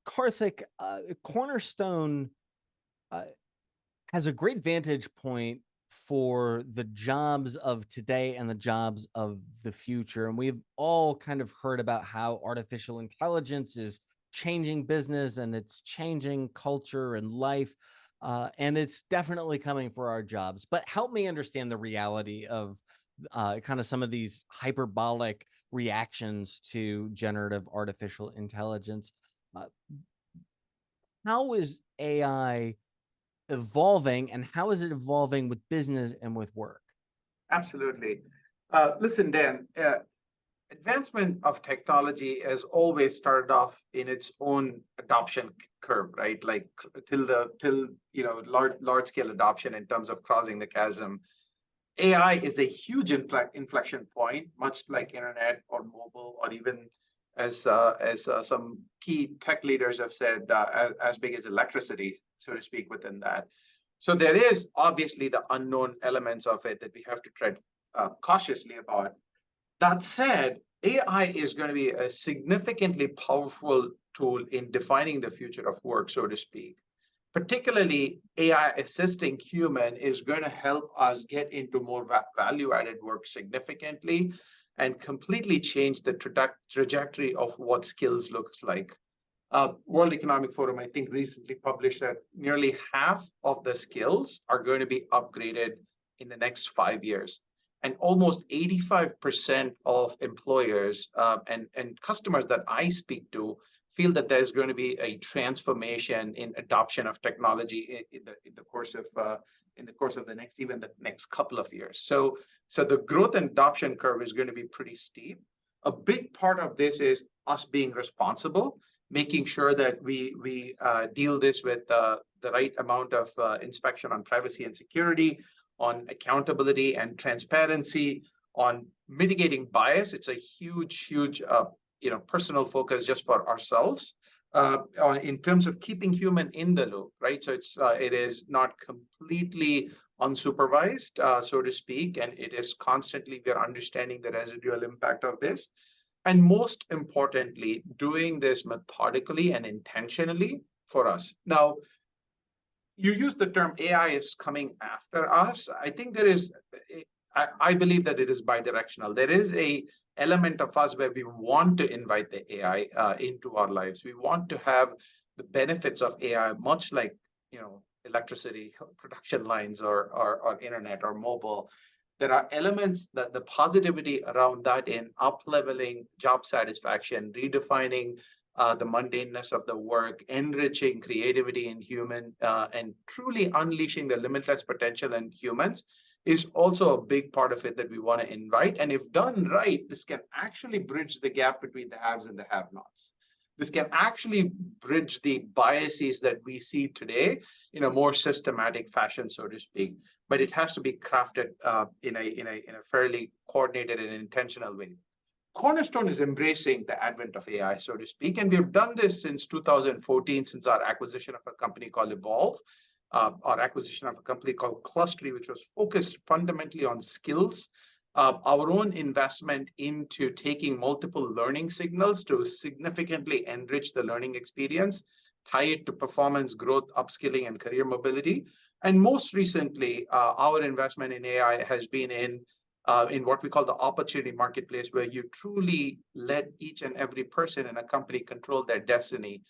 Karthik, Cornerstone uh, has a great vantage point for the jobs of today and the jobs of the future. And we've all kind of heard about how artificial intelligence is changing business and it's changing culture and life. And it's definitely coming for our jobs. But help me understand the reality of kind of some of these hyperbolic reactions to generative artificial intelligence. Uh, how is AI evolving and how is it evolving with business and with work? Absolutely. Listen, Dan, advancement of technology has always started off in its own adoption curve, right? Like till large scale adoption in terms of crossing the chasm. AI is a huge inflection point, much like internet or mobile, or even as some key tech leaders have said, as big as electricity, so to speak, within that. So there is obviously the unknown elements of it that we have to tread cautiously about. That said, AI is going to be a significantly powerful tool in defining the future of work, so to speak. Particularly, AI assisting human is going to help us get into more value added work significantly and completely change the trajectory of what skills looks like. World Economic Forum, I think, recently published that nearly half of the skills are going to be upgraded in the next 5 years. And almost 85% of employers and customers that I speak to feel that there's going to be a transformation in adoption of technology in the course of the next couple of years. So the growth and adoption curve is going to be pretty steep. A big part of this is us being responsible, making sure that we deal this with the right amount of inspection on privacy and security, on accountability and transparency, on mitigating bias. It's a huge personal focus just for ourselves. In terms of keeping human in the loop, right? So it is not completely unsupervised, so to speak, and it is constantly we're understanding the residual impact of this. And most importantly, doing this methodically and intentionally for us. Now, you use the term AI is coming after us. I think there is, I believe that it is bidirectional. There is a element of us where we want to invite the AI into our lives. We want to have the benefits of AI, much like electricity production lines or internet or mobile. There are elements that the positivity around that in up leveling job satisfaction, redefining the mundaneness of the work, enriching creativity in human, and truly unleashing the limitless potential in humans is also a big part of it that we want to invite. And if done right, this can actually bridge the gap between the haves and the have-nots. This can actually bridge the biases that we see today in a more systematic fashion, so to speak. But it has to be crafted in a fairly coordinated and intentional way. Cornerstone is embracing the advent of AI, so to speak, and we've done this since 2014, since our acquisition of a company called Evolve, our acquisition of a company called Clustery, which was focused fundamentally on skills, our own investment into taking multiple learning signals to significantly enrich the learning experience, tie it to performance, growth, upskilling, and career mobility. And most recently, our investment in AI has been in what we call the opportunity marketplace, where you truly let each and every person in a company control their destiny,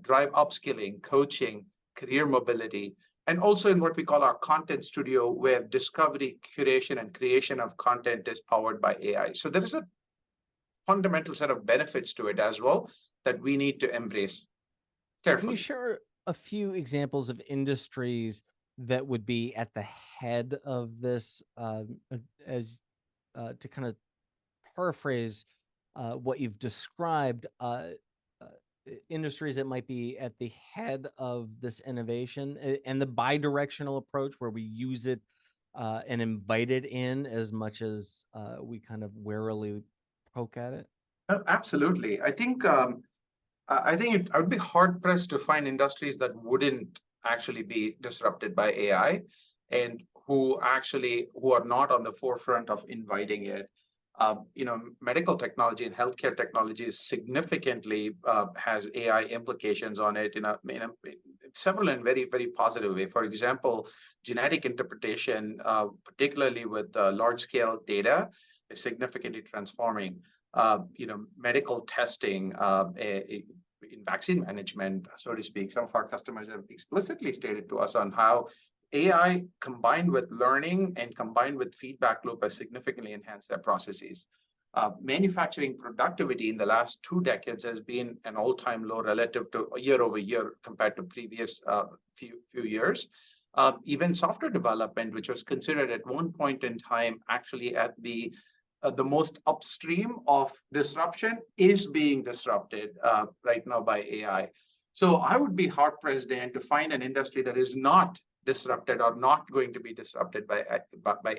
drive upskilling, coaching, career mobility, and also in what we call our content studio, where discovery, curation, and creation of content is powered by AI. So there is a fundamental set of benefits to it as well that we need to embrace Can you carefully. share a few examples of industries that would be at the head of this, as to kind of paraphrase what you've described, uh, industries that might be at the head of this innovation and the bi-directional approach where we use it and invite it in as much as we kind of warily poke at it? Absolutely. I would be hard pressed to find industries that wouldn't actually be disrupted by AI and who are not on the forefront of inviting it. Medical technology and healthcare technology is significantly has AI implications on it in several and very, very positive way. For example, genetic interpretation, particularly with large-scale data, is significantly transforming. Medical testing, in vaccine management, so to speak. Some of our customers have explicitly stated to us on how AI combined with learning and combined with feedback loop has significantly enhanced their processes. Manufacturing productivity in the last 2 decades has been an all-time low relative to year over year compared to previous few years. Even software development, which was considered at one point in time actually at the most upstream of disruption, is being disrupted right now by AI. So I would be hard-pressed, Dan, to find an industry that is not disrupted or not going to be disrupted by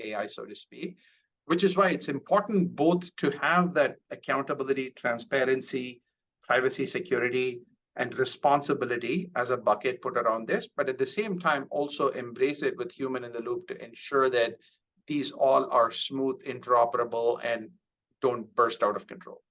AI, so to speak, which is why it's important both to have that accountability, transparency, privacy, security, and responsibility as a bucket put around this, but at the same time, also embrace it with human in the loop to ensure that these all are smooth, interoperable, and don't burst out of control.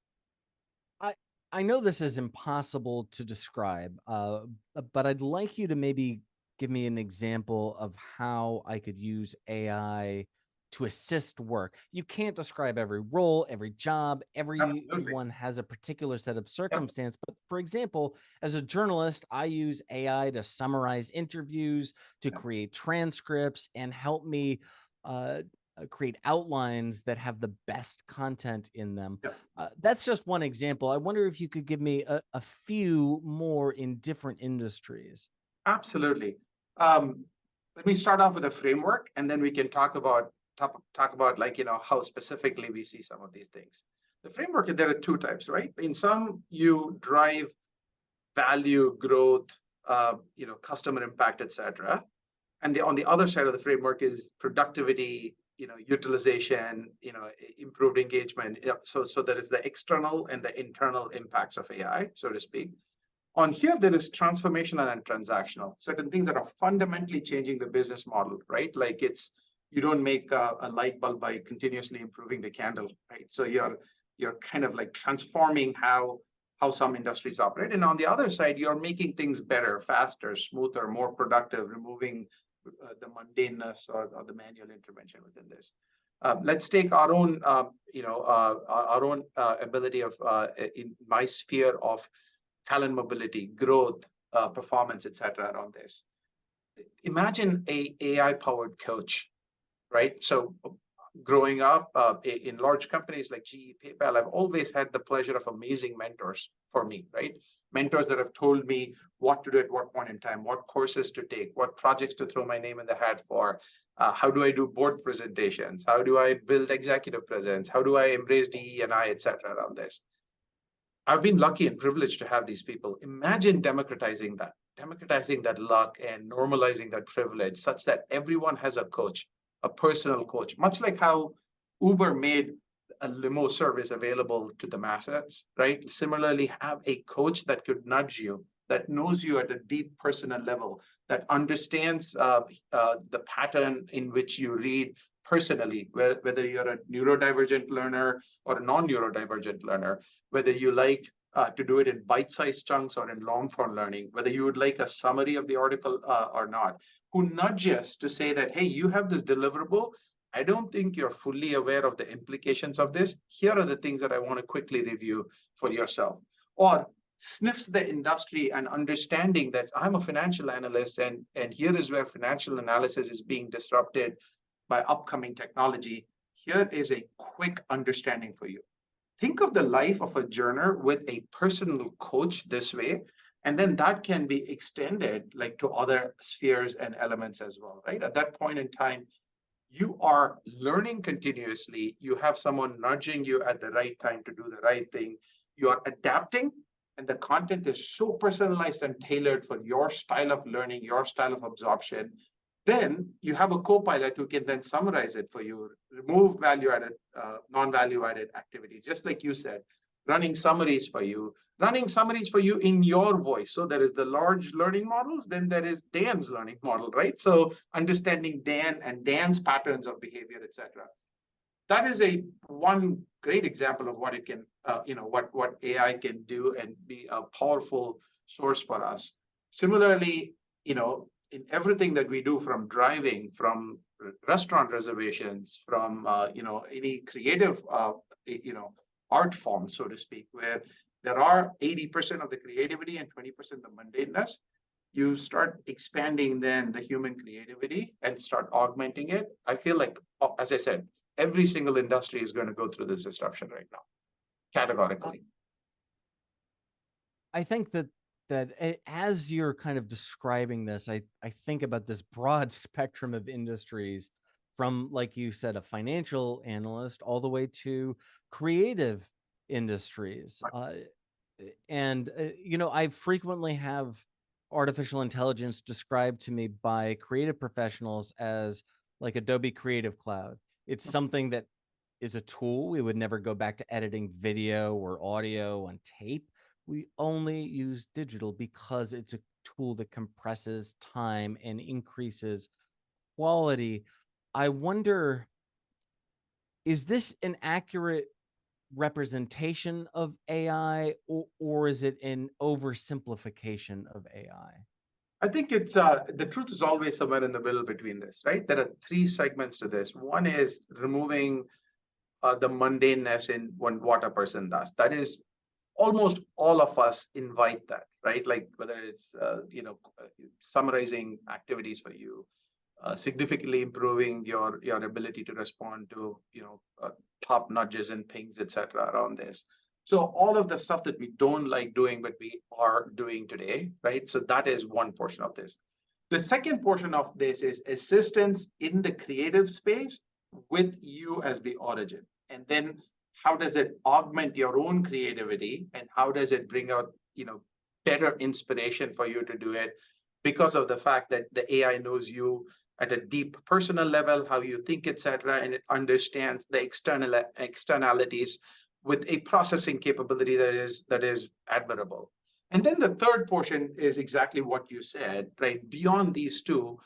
I know this is impossible to describe, but I'd like you to maybe give me an example of how I could use AI to assist work. You can't describe every role, every job, Absolutely. everyone has a particular set of Yep. circumstance. But for example, as a journalist, I use AI to summarize interviews, to Yep. create transcripts, and help me create outlines that have the best content in them. Yep. That's just one example. I wonder if you could give me a few more in different industries. Absolutely. Let me start off with a framework, and then we can talk about how specifically we see some of these things. The framework, there are two types, right? In some, you drive value, growth, customer impact, etc. And on the other side of the framework is productivity, utilization, improved engagement. So there is the external and the internal impacts of AI, so to speak. On here, there is transformational and transactional, certain things that are fundamentally changing the business model, right? Like you don't make a light bulb by continuously improving the candle, right? So you're kind of like transforming how some industries operate. And on the other side, you're making things better, faster, smoother, more productive, removing the mundaneness or the manual intervention within this. Let's take our own, ability of in my sphere of talent mobility, growth, performance, etc. around this. Imagine a AI-powered coach, right? So growing up in large companies like GE, PayPal, I've always had the pleasure of amazing mentors for me, right? Mentors that have told me what to do at what point in time, what courses to take, what projects to throw my name in the hat for, how do I do board presentations, how do I build executive presence, how do I embrace DE&I, etc. around this. I've been lucky and privileged to have these people. Imagine democratizing that luck and normalizing that privilege such that everyone has a coach, a personal coach, much like how Uber made a limo service available to the masses, right? Similarly, have a coach that could nudge you, that knows you at a deep personal level, that understands the pattern in which you read personally, whether you're a neurodivergent learner or a non-neurodivergent learner, whether you like to do it in bite-sized chunks or in long-form learning, whether you would like a summary of the article or not, who nudges to say that, hey, you have this deliverable. I don't think you're fully aware of the implications of this. Here are the things that I want to quickly review for yourself. Or sniffs the industry and understanding that I'm a financial analyst and here is where financial analysis is being disrupted by upcoming technology. Here is a quick understanding for you. Think of the life of a journer with a personal coach this way, and then that can be extended like to other spheres and elements as well, right? At that point in time, you are learning continuously. You have someone nudging you at the right time to do the right thing. You are adapting, and the content is so personalized and tailored for your style of learning, your style of absorption. Then you have a copilot who can then summarize it for you, remove value-added, non-value-added activities, just like you said, running summaries for you in your voice. So there is the large learning models, then there is Dan's learning model, right? So understanding Dan and Dan's patterns of behavior, etc. that is a one great example of what it can, what AI can do and be a powerful source for us. Similarly, in everything that we do, from driving, from restaurant reservations, from any creative art form, so to speak, where there are 80% of the creativity and 20% the mundaneness, you start expanding then the human creativity and start augmenting it. I feel like, as I said, every single industry is going to go through this disruption right now, categorically. I think that as you're kind of describing this, I think about this broad spectrum of industries, from, like you said, a financial analyst all the way to creative industries. And I frequently have artificial intelligence described to me by creative professionals as like Adobe Creative Cloud. It's something that is a tool. We would never go back to editing video or audio on tape. We only use digital because it's a tool that compresses time and increases quality. I wonder, is this an accurate representation of AI, or is it an oversimplification of AI? I think it's the truth is always somewhere in the middle between this, right? There are three segments to this. One is removing the mundaneness in what a person does. That is, almost all of us invite that, right? Like whether it's summarizing activities for you, significantly improving your ability to respond to top nudges and pings, etc. around this. So all of the stuff that we don't like doing, but we are doing today, right? So that is one portion of this. The second portion of this is assistance in the creative space with you as the origin. And then how does it augment your own creativity, and how does it bring out better inspiration for you to do it, because of the fact that the AI knows you at a deep personal level, how you think, etc., and it understands the externalities with a processing capability that is admirable. And then the third portion is exactly what you said, right? Beyond these two,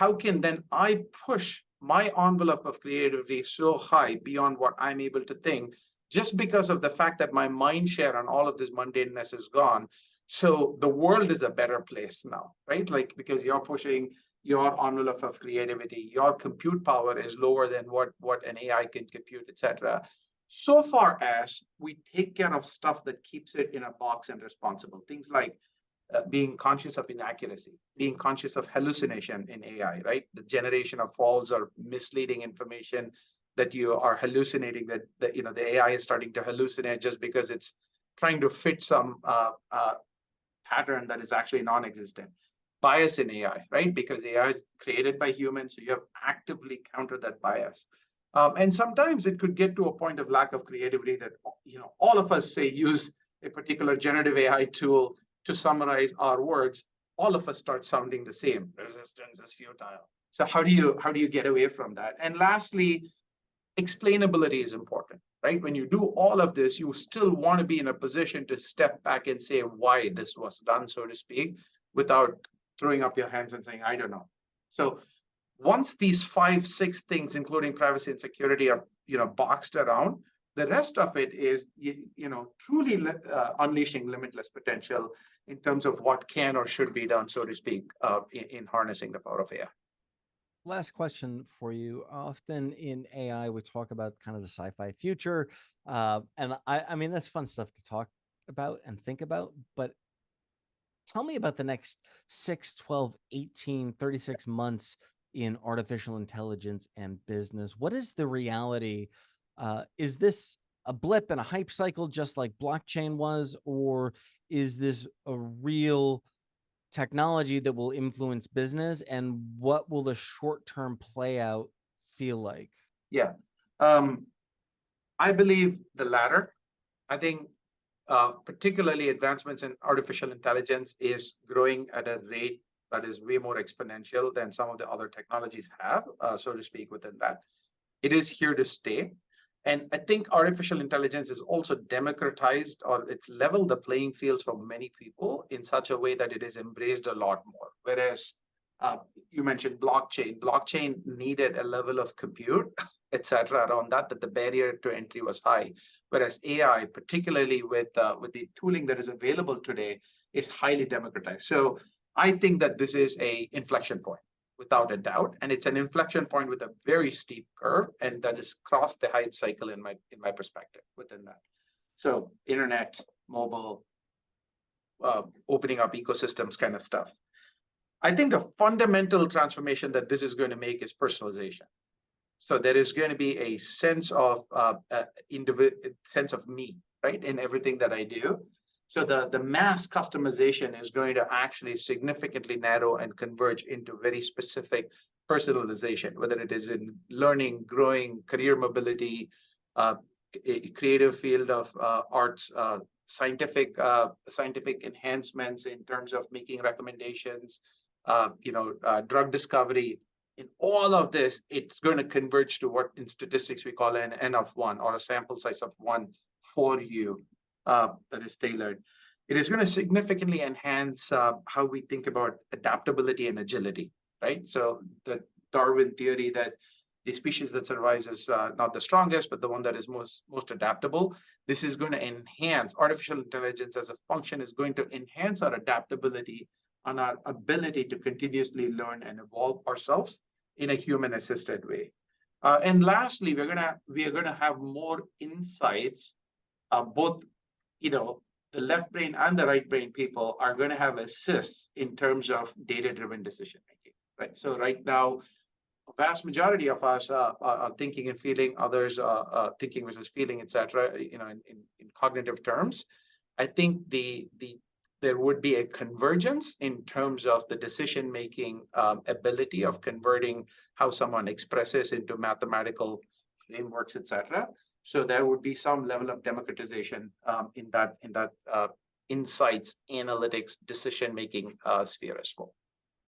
how can then I push my envelope of creativity so high beyond what I'm able to think, just because of the fact that my mind share on all of this mundaneness is gone. So the world is a better place now, right? Like, because you're pushing your envelope of creativity, your compute power is lower than what an AI can compute, etc. So far as we take care of stuff that keeps it in a box and responsible, things like being conscious of inaccuracy, being conscious of hallucination in AI, right? The generation of false or misleading information that you are hallucinating, that the AI is starting to hallucinate just because it's trying to fit some pattern that is actually non-existent. Bias in AI, right? Because AI is created by humans, so you have actively countered that bias. And sometimes it could get to a point of lack of creativity that all of us say use a particular generative AI tool to summarize our words. All of us start sounding the same. Resistance is futile. So how do you get away from that? And lastly, explainability is important, right? When you do all of this, you still want to be in a position to step back and say why this was done, so to speak, without throwing up your hands and saying, I don't know. So once these 5, 6 things, including privacy and security, are boxed around, the rest of it is truly unleashing limitless potential in terms of what can or should be done, so to speak, in harnessing the power of AI. Last question for you. Often in AI, we talk about kind of the sci-fi future. And I mean, that's fun stuff to talk about and think about, but tell me about the next 6, 12, 18, 36 months in artificial intelligence and business. What is the reality? Is this a blip and a hype cycle just like blockchain was, or is this a real technology that will influence business, and what will the short-term play out feel like? Yeah. I believe the latter. I think particularly advancements in artificial intelligence is growing at a rate that is way more exponential than some of the other technologies have, so to speak, within that. It is here to stay. And I think artificial intelligence is also democratized, or it's leveled the playing fields for many people in such a way that it is embraced a lot more. Whereas Uh, you mentioned blockchain. Blockchain needed a level of compute, etc., around that, that the barrier to entry was high. Whereas AI, particularly with the tooling that is available today, is highly democratized. So I think that this is a inflection point, without a doubt, and it's an inflection point with a very steep curve, and that has crossed the hype cycle in my perspective within that. So internet, mobile, opening up ecosystems, kind of stuff. I think the fundamental transformation that this is going to make is personalization. So there is going to be a sense of sense of me, right, in everything that I do. So the mass customization is going to actually significantly narrow and converge into very specific personalization, whether it is in learning, growing, career mobility, uh, a creative field of arts, scientific enhancements in terms of making recommendations, drug discovery. In all of this, it's going to converge to what in statistics we call an N of one, or a sample size of one for you, that is tailored. It is going to significantly enhance how we think about adaptability and agility, right? So the Darwin theory that the species that survives is not the strongest, but the one that is most adaptable. This is going to enhance artificial intelligence as a function, is going to enhance our adaptability on our ability to continuously learn and evolve ourselves in a human assisted way. And lastly, we are gonna have more insights. Both, the left brain and the right brain people are going to have assists in terms of data driven decision making. Right. So right now, a vast majority of us are thinking and feeling, others thinking versus feeling, etc. In cognitive terms. I think there would be a convergence in terms of the decision making ability of converting how someone expresses into mathematical frameworks, etc. So there would be some level of democratization in that insights, analytics, decision making sphere as well.